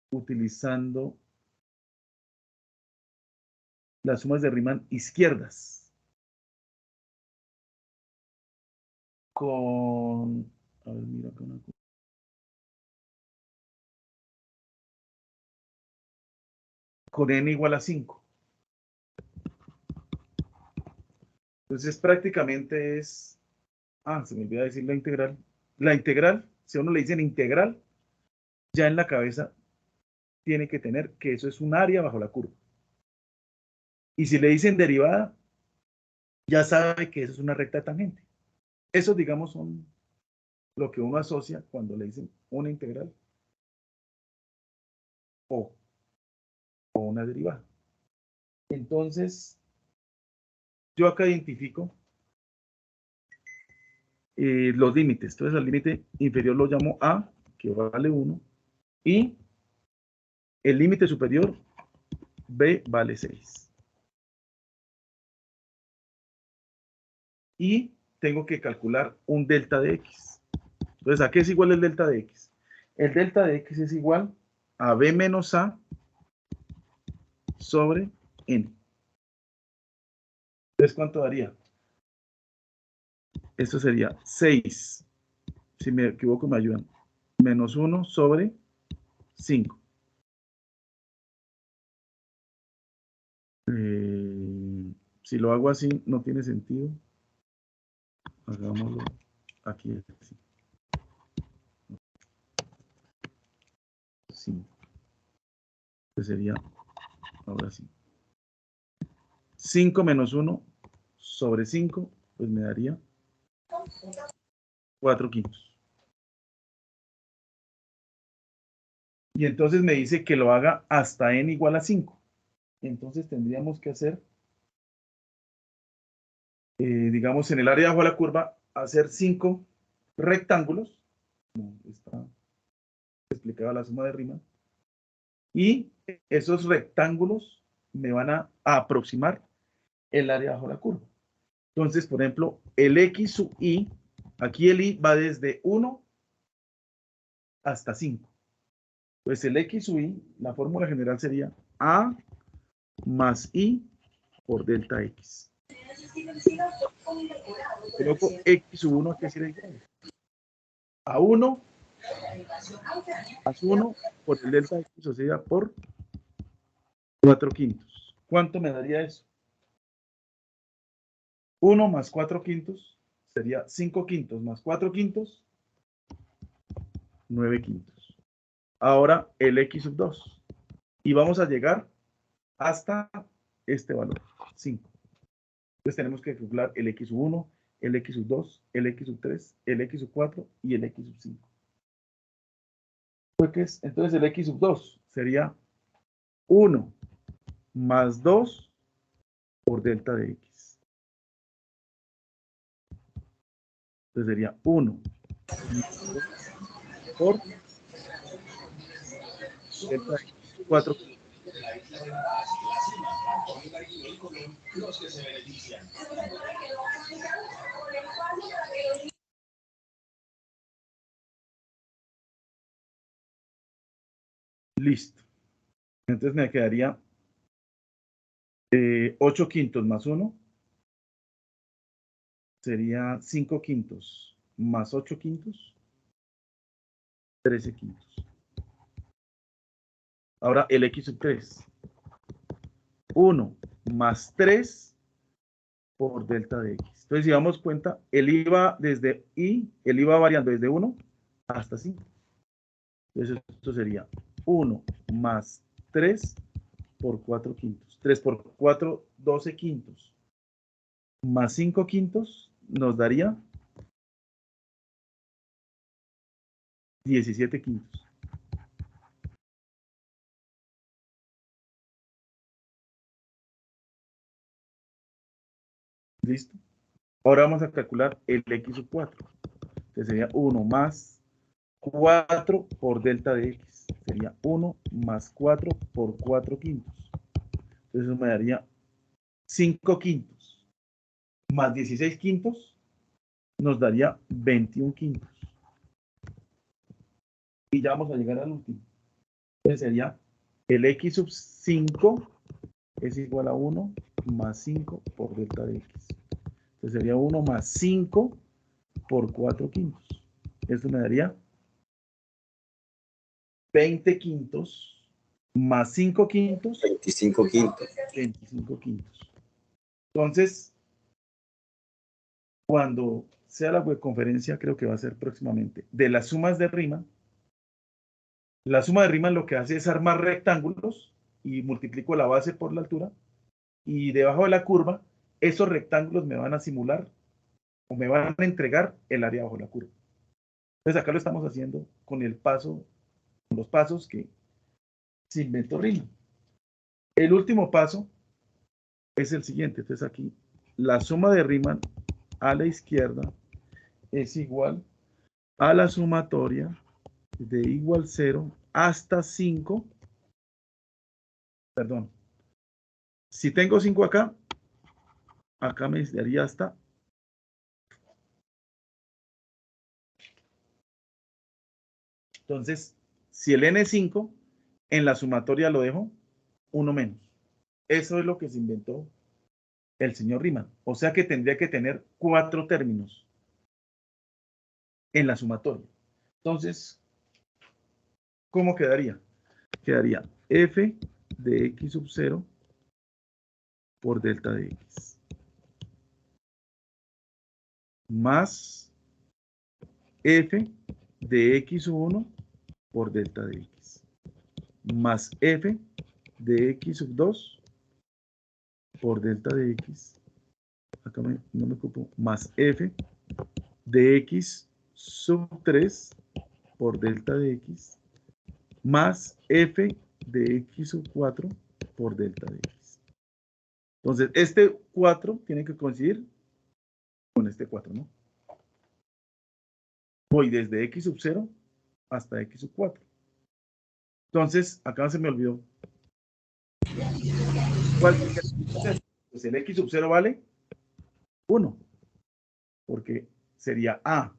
utilizando las sumas de Riemann izquierdas. Con, a ver, mira acá una cosa. Con n igual a 5. Entonces prácticamente es, se me olvidó decir la integral. La integral, si a uno le dicen integral, ya en la cabeza tiene que tener que eso es un área bajo la curva. Y si le dicen derivada, ya sabe que eso es una recta tangente. Eso, digamos, son lo que uno asocia cuando le dicen una integral o una derivada. Entonces, yo acá identifico los límites. Entonces, al límite inferior lo llamo A, que vale 1, y el límite superior, B, vale 6. Y tengo que calcular un delta de X. Entonces, ¿a qué es igual el delta de X? El delta de X es igual a B menos A sobre N. Entonces, ¿cuánto daría? Esto sería 6. Si me equivoco, me ayudan. Menos 1 sobre 5. Si lo hago así, no tiene sentido. Hagámoslo aquí. Así. 5. Entonces sería, ahora sí. 5 menos 1 sobre 5, pues me daría 4 quintos. Y entonces me dice que lo haga hasta n igual a 5. Entonces tendríamos que hacer, digamos, en el área bajo la curva, hacer 5 rectángulos, como está explicada la suma de rima, y esos rectángulos me van a aproximar el área bajo la curva. Entonces, por ejemplo, el x sub i, aquí el i va desde 1 hasta 5. Pues el x sub i, la fórmula general sería a más i por delta x. Coloco x sub 1, que es igual a 1 más 1 por el delta x, o sea, por 4 quintos. ¿Cuánto me daría eso? 1 más 4 quintos sería 5 quintos más 4 quintos, 9 quintos. Ahora el x sub 2. Y vamos a llegar hasta este valor, 5. Entonces tenemos que calcular el x sub 1, el x sub 2, el x sub 3, el x sub 4 y el x sub 5. Entonces el x sub 2 sería 1 más 2 por delta de x. Entonces sería 1 por delta de x, 4. Listo. Entonces me quedaría 8 quintos más 1 sería 5 quintos más 8 quintos, 13 quintos. Ahora el x sub 3. 1 más 3 por delta de x. Entonces, si damos cuenta, el i va desde i, el i va variando desde 1 hasta 5. Entonces, esto sería 1 más 3 por 4 quintos. 3 por 4, 12 quintos. Más 5 quintos nos daría 17 quintos. ¿Listo? Ahora vamos a calcular el x sub 4. Entonces sería 1 más 4 por delta de x. Sería 1 más 4 por 4 quintos. Entonces eso me daría 5 quintos. Más 16 quintos nos daría 21 quintos. Y ya vamos a llegar al último. Entonces sería el x sub 5 es igual a 1 más 5 por delta de x. Entonces sería 1 más 5 por 4 quintos. Esto me daría 20 quintos más 5 quintos.
25 quintos.
25 quintos. Entonces, cuando sea la webconferencia, creo que va a ser próximamente, de las sumas de rima, la suma de rima lo que hace es armar rectángulos y multiplico la base por la altura, y debajo de la curva, esos rectángulos me van a simular o me van a entregar el área bajo la curva. Entonces acá lo estamos haciendo con los pasos que se inventó rima. El último paso es el siguiente. Entonces aquí, la suma de Riemann a la izquierda es igual a la sumatoria de igual 0 hasta 5. Perdón. Si tengo 5 acá, acá me daría hasta. Entonces, si el n es 5, en la sumatoria lo dejo 1 menos. Eso es lo que se inventó el señor Riemann. O sea que tendría que tener 4 términos en la sumatoria. Entonces, ¿cómo quedaría? Quedaría f de x sub 0 por delta de x más f de x sub 1 por delta de x más f de x sub 2 por delta de x, acá no me ocupo, más f de x sub 3 por delta de x más f de x sub 4 por delta de x. Entonces, este 4 tiene que coincidir con este 4, ¿no? Voy desde x sub 0 hasta x sub 4. Entonces, acá se me olvidó. ¿Cuál es el proceso? Pues el x sub 0 vale 1, porque sería a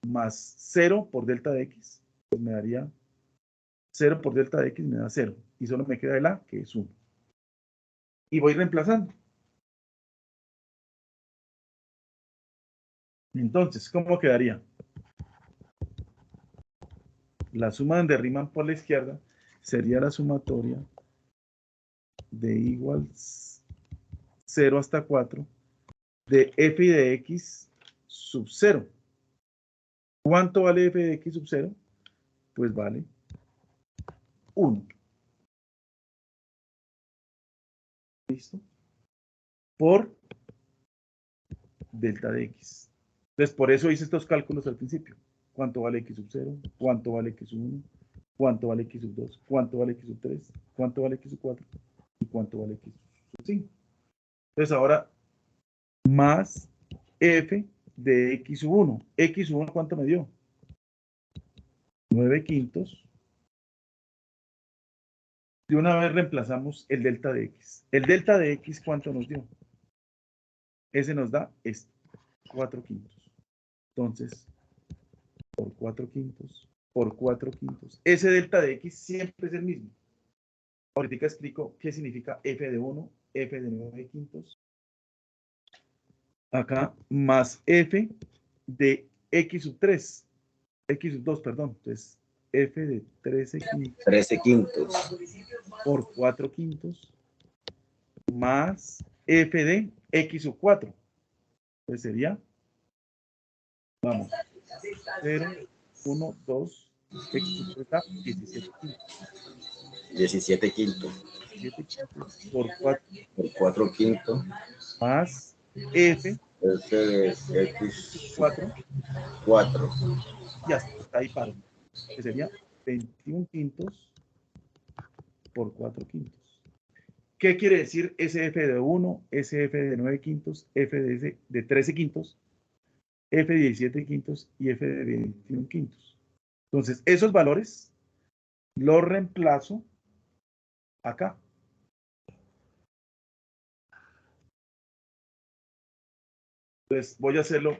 más 0 por delta de x, pues me daría 0 por delta de x, me da 0, y solo me queda el a, que es 1. Y voy reemplazando. Entonces, ¿cómo quedaría? La suma de Riemann por la izquierda sería la sumatoria de igual 0 hasta 4 de f de x sub 0. ¿Cuánto vale f de x sub 0? Pues vale 1. ¿Listo? Por delta de x. Entonces, por eso hice estos cálculos al principio. ¿Cuánto vale x sub 0? ¿Cuánto vale x sub 1? ¿Cuánto vale x sub 2? ¿Cuánto vale x sub 3? ¿Cuánto vale x sub 4? ¿Y cuánto vale x sub 5? Entonces, ahora, más f de x sub 1. X sub 1, ¿cuánto me dio? 9 quintos. De una vez reemplazamos el delta de x. El delta de x, ¿cuánto nos dio? Ese nos da 4 quintos. Entonces, por 4 quintos, por 4 quintos. Ese delta de x siempre es el mismo. Ahorita explico qué significa f de 1, f de 9 quintos. Acá, más f de x sub 3, x sub 2, perdón. Entonces, f de 13 quintos.
13 quintos.
Por 4 quintos, más f de x sub 4. Pues sería, vamos, 0, 1, 2, x sub 3 da 17 quintos.
17 quintos.
17 quintos por 4.
Por 4 quintos.
Más f
F de x
4.
4.
Y hasta ahí paro. Que sería 21 quintos por 4 quintos. ¿Qué quiere decir SF de 1, SF de 9 quintos, F de 13 quintos, F de 17 quintos y F de 21 quintos? Entonces, esos valores los reemplazo acá. Entonces, voy a hacerlo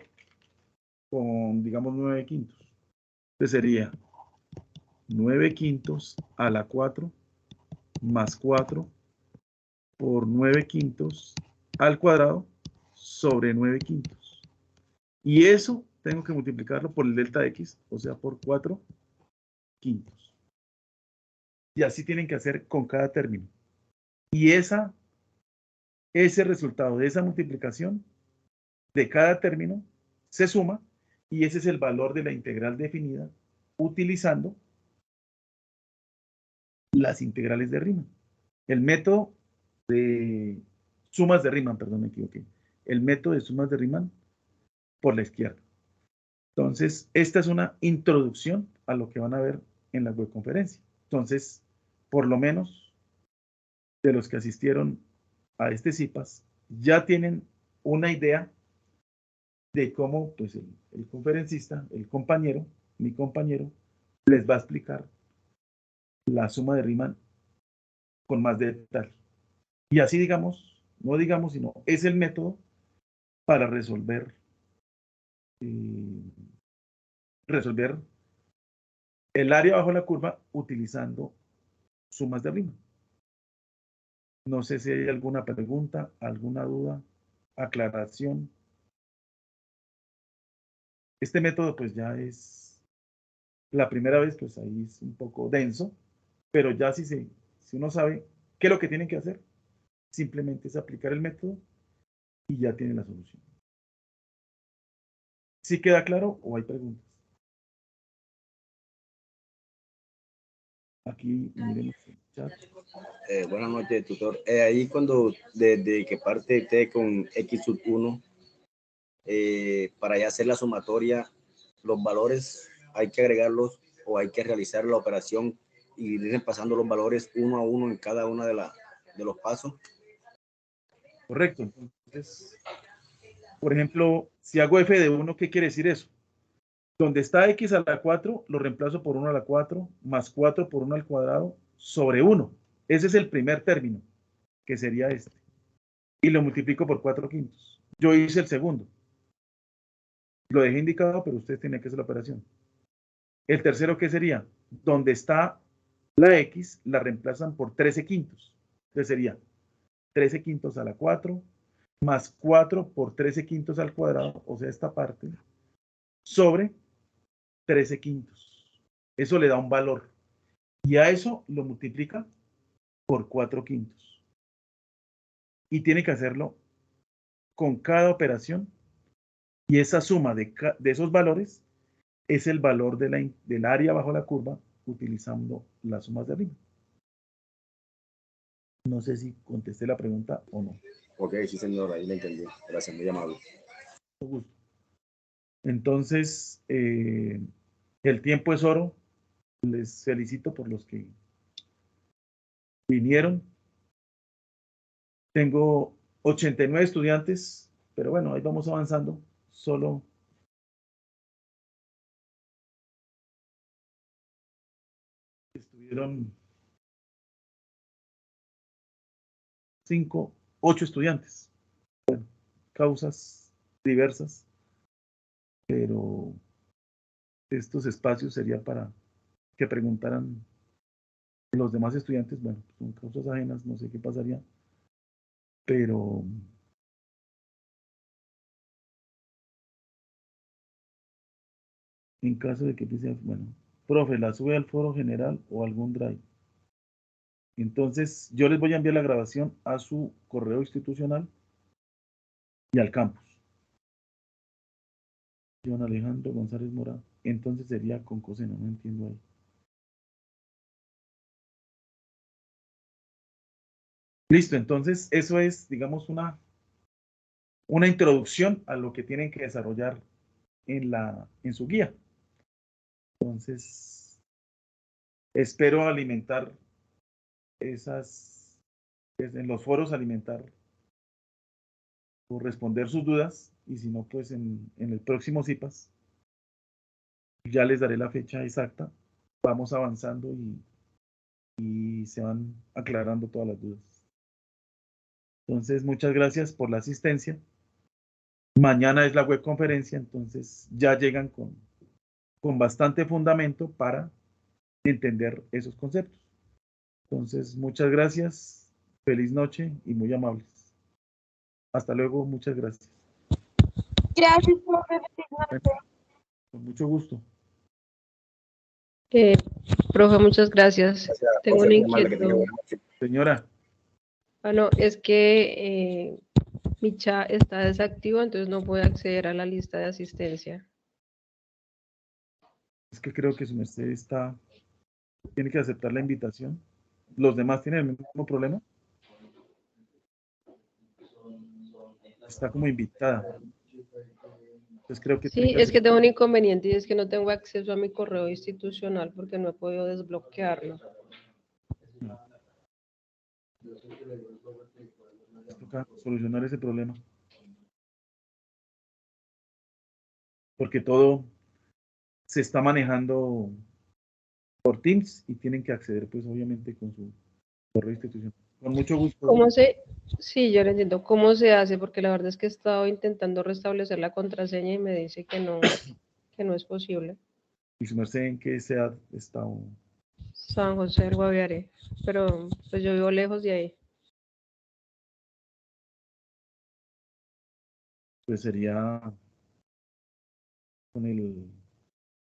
con, digamos, 9 quintos. Entonces sería 9 quintos a la 4 más 4 por 9 quintos al cuadrado sobre 9 quintos. Y eso tengo que multiplicarlo por el delta x, o sea, por 4 quintos. Y así tienen que hacer con cada término. Y ese resultado de esa multiplicación de cada término se suma y ese es el valor de la integral definida utilizando las integrales de Riemann. El método de sumas de Riemann, perdón, me equivoqué. El método de sumas de Riemann por la izquierda. Entonces, esta es una introducción a lo que van a ver en la webconferencia. Entonces, por lo menos, de los que asistieron a este CIPAS, ya tienen una idea de cómo pues, el conferencista, el compañero, mi compañero, les va a explicar la suma de Riemann con más detalle. Y así digamos, no digamos, sino es el método para resolver el área bajo la curva utilizando sumas de Riemann. No sé si hay alguna pregunta, alguna duda, aclaración. Este método pues ya es la primera vez, pues ahí es un poco denso, pero ya si uno sabe qué es lo que tienen que hacer, simplemente es aplicar el método y ya tiene la solución. ¿Sí queda claro o hay preguntas? Aquí miremos el chat.
Buenas noches, tutor. Ahí cuando desde que parte T con X sub 1, para ya hacer la sumatoria, los valores hay que agregarlos o hay que realizar la operación y ir pasando los valores uno a uno en cada una de los pasos.
Correcto. Entonces, por ejemplo, si hago f de 1, ¿qué quiere decir eso? Donde está x a la 4, lo reemplazo por 1 a la 4, más 4 por 1 al cuadrado, sobre 1. Ese es el primer término, que sería este. Y lo multiplico por 4/5. Yo hice el segundo. Lo dejé indicado, pero ustedes tienen que hacer la operación. El tercero, ¿qué sería? Donde está la x, la reemplazan por 13/5. Entonces sería 13/5 a la 4, más 4 por 13/5 al cuadrado, o sea, esta parte, sobre 13/5. Eso le da un valor. Y a eso lo multiplica por 4/5. Y tiene que hacerlo con cada operación. Y esa suma de esos valores es el valor del área bajo la curva utilizando las sumas de arriba. No sé si contesté la pregunta o no.
Ok, sí, señor, ahí me entendí. Gracias, muy amable.
Entonces, el tiempo es oro. Les felicito por los que vinieron. Tengo 89 estudiantes, pero bueno, ahí vamos avanzando. Solo estuvieron 8 estudiantes. Bueno, causas diversas, pero estos espacios sería para que preguntaran los demás estudiantes. Bueno, son causas ajenas, no sé qué pasaría, pero en caso de que piense, bueno, profe, la sube al foro general o algún drive. Entonces, yo les voy a enviar la grabación a su correo institucional y al campus. John Alejandro González Mora. Entonces sería con coseno, no entiendo ahí. Listo, entonces eso es, digamos, una introducción a lo que tienen que desarrollar en su guía. Entonces, espero alimentar en los foros alimentar o responder sus dudas, y si no, pues en el próximo CIPAS ya les daré la fecha exacta, vamos avanzando y se van aclarando todas las dudas. Entonces, muchas gracias por la asistencia. Mañana es la webconferencia, entonces ya llegan con bastante fundamento para entender esos conceptos. Entonces, muchas gracias, feliz noche y muy amables. Hasta luego, muchas gracias.
Gracias, profe. Feliz noche.
Con mucho gusto.
Profe, muchas gracias.
Gracias,
Tengo
profe,
una
muy amable, que tenga
inquietud.
buena noche.
Señora,
Bueno, es que mi chat está desactivo, entonces no puedo acceder a la lista de asistencia.
es que creo que su merced tiene que aceptar la invitación. ¿Los demás tienen el mismo problema? Está como invitada. Entonces creo que tiene
Sí,
que
es que
aceptar.
tengo un inconveniente y es que no tengo acceso a mi correo institucional porque no he podido desbloquearlo.
toca solucionar ese problema. Porque todo se está manejando por Teams y tienen que acceder, pues obviamente, con su correo institucional. Con mucho gusto.
¿Cómo sí, yo lo entiendo, cómo se hace? Porque la verdad es que he estado intentando restablecer la contraseña y me dice que no es posible.
Y su merced, ¿en qué SEAD está?
San José del Guaviare, pero pues yo vivo lejos de ahí.
Pues sería con el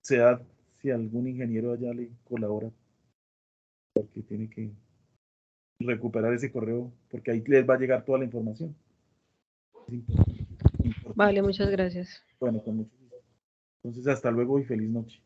SEAD, si algún ingeniero allá le colabora, porque tiene que recuperar ese correo, porque ahí les va a llegar toda la información. Es importante.
Vale, muchas gracias.
Bueno, con mucho gusto. Entonces, hasta luego y feliz noche.